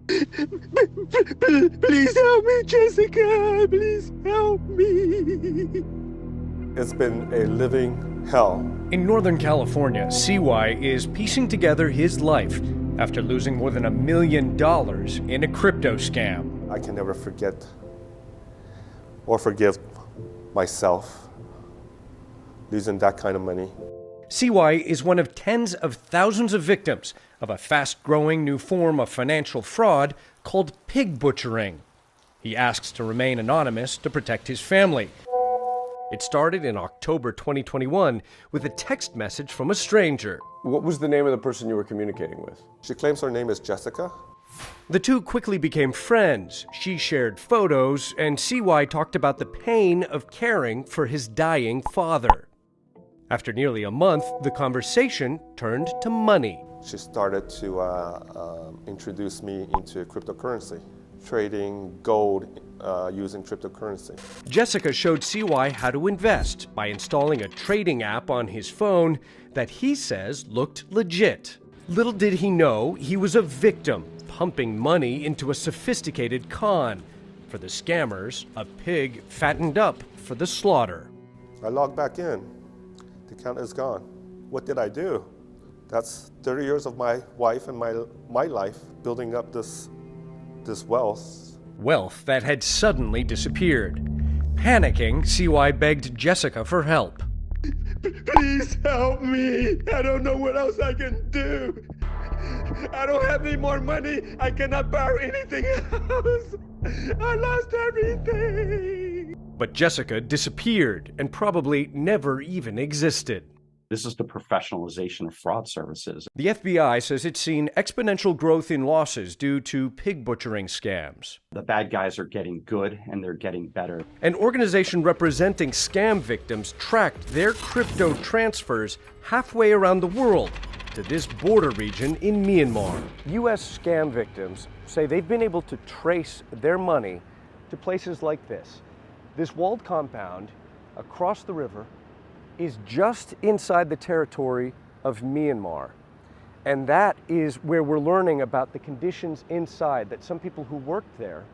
Please help me, Jessica. Please help me. It's been a living hell. In Northern California, CY is piecing together his life after losing more than $1 million in a crypto scam. I can never forget or forgive myself losing that kind of money. CY is one of tens of thousands of victims of a fast-growing new form of financial fraud called pig butchering. He asks to remain anonymous to protect his family. It started in October 2021 with a text message from a stranger. What was the name of the person you were communicating with? She claims her name is Jessica. The two quickly became friends. She shared photos, and CY talked about the pain of caring for his dying father. After nearly a month, the conversation turned to money. She started to introduce me into cryptocurrency, trading gold using cryptocurrency. Jessica showed CY how to invest by installing a trading app on his phone that he says looked legit. Little did he know he was a victim, pumping money into a sophisticated con. For the scammers, a pig fattened up for the slaughter. I logged back in. The account is gone. What did I do? That's 30 years of my wife and my life building up this wealth. Wealth that had suddenly disappeared. Panicking, CY begged Jessica for help. Please help me. I don't know what else I can do. I don't have any more money. I cannot borrow anything else. I lost everything. But Jessica disappeared and probably never even existed. This is the professionalization of fraud services. The FBI says it's seen exponential growth in losses due to pig butchering scams. The bad guys are getting good and they're getting better. An organization representing scam victims tracked their crypto transfers halfway around the world to this border region in Myanmar. U.S. scam victims say they've been able to trace their money to places like this. This walled compound across the river is just inside the territory of Myanmar. And that is where we're learning about the conditions inside, that some people who worked there,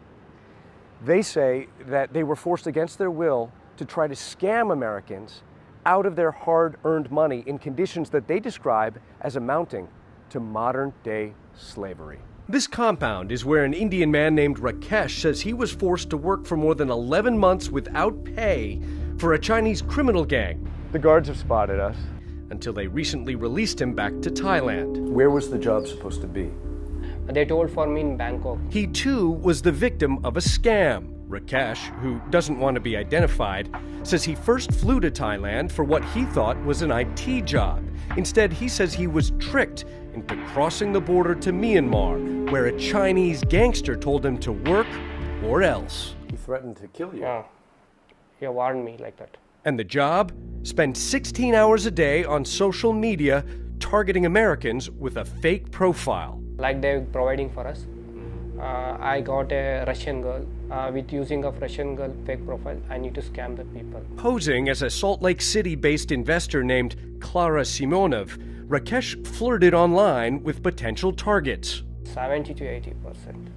they say that they were forced against their will to try to scam Americans out of their hard-earned money in conditions that they describe as amounting to modern-day slavery. This compound is where an Indian man named Rakesh says he was forced to work for more than 11 months without pay for a Chinese criminal gang. The guards have spotted us. Until they recently released him back to Thailand. Where was the job supposed to be? They told for me in Bangkok. He too was the victim of a scam. Rakesh, who doesn't want to be identified, says he first flew to Thailand for what he thought was an IT job. Instead, he says he was tricked into crossing the border to Myanmar, where a Chinese gangster told him to work or else. He threatened to kill you. Yeah. He warned me like that. And the job? Spend 16 hours a day on social media targeting Americans with a fake profile. Like they're providing for us. I got a Russian girl. With using a Russian girl fake profile, I need to scam the people. Posing as a Salt Lake City-based investor named Clara Simonov, Rakesh flirted online with potential targets. 70 to 80%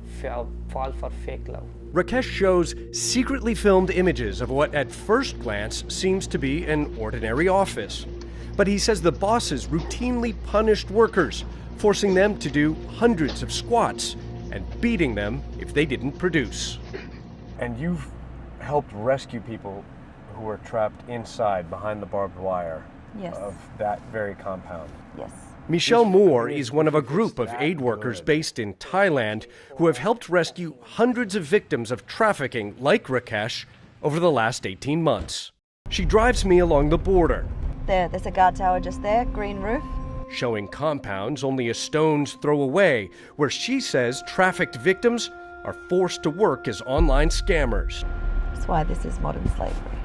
fall for fake love. Rakesh shows secretly filmed images of what at first glance seems to be an ordinary office. But he says the bosses routinely punished workers, forcing them to do hundreds of squats and beating them if they didn't produce. And you've helped rescue people who are trapped inside behind the barbed wire of that very compound. Yes. Michelle Moore is one of a group of aid workers based in Thailand who have helped rescue hundreds of victims of trafficking like Rakesh over the last 18 months. She drives me along the border. There's a guard tower just there, green roof. Showing compounds only a stone's throw away, where she says trafficked victims are forced to work as online scammers. That's why this is modern slavery.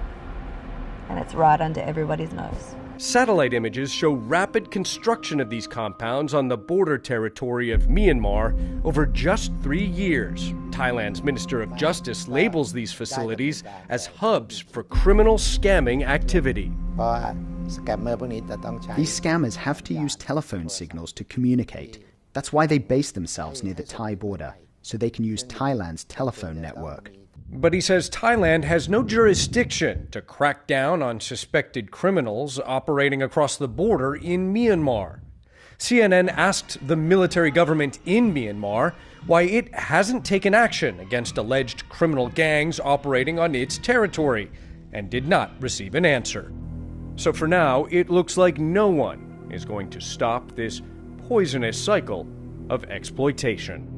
And it's right under everybody's nose. Satellite images show rapid construction of these compounds on the border territory of Myanmar over just 3 years. Thailand's Minister of Justice labels these facilities as hubs for criminal scamming activity. These scammers have to use telephone signals to communicate. That's why they base themselves near the Thai border. so they can use Thailand's telephone network. But he says Thailand has no jurisdiction to crack down on suspected criminals operating across the border in Myanmar. CNN asked the military government in Myanmar why it hasn't taken action against alleged criminal gangs operating on its territory, and did not receive an answer. So for now, it looks like no one is going to stop this poisonous cycle of exploitation.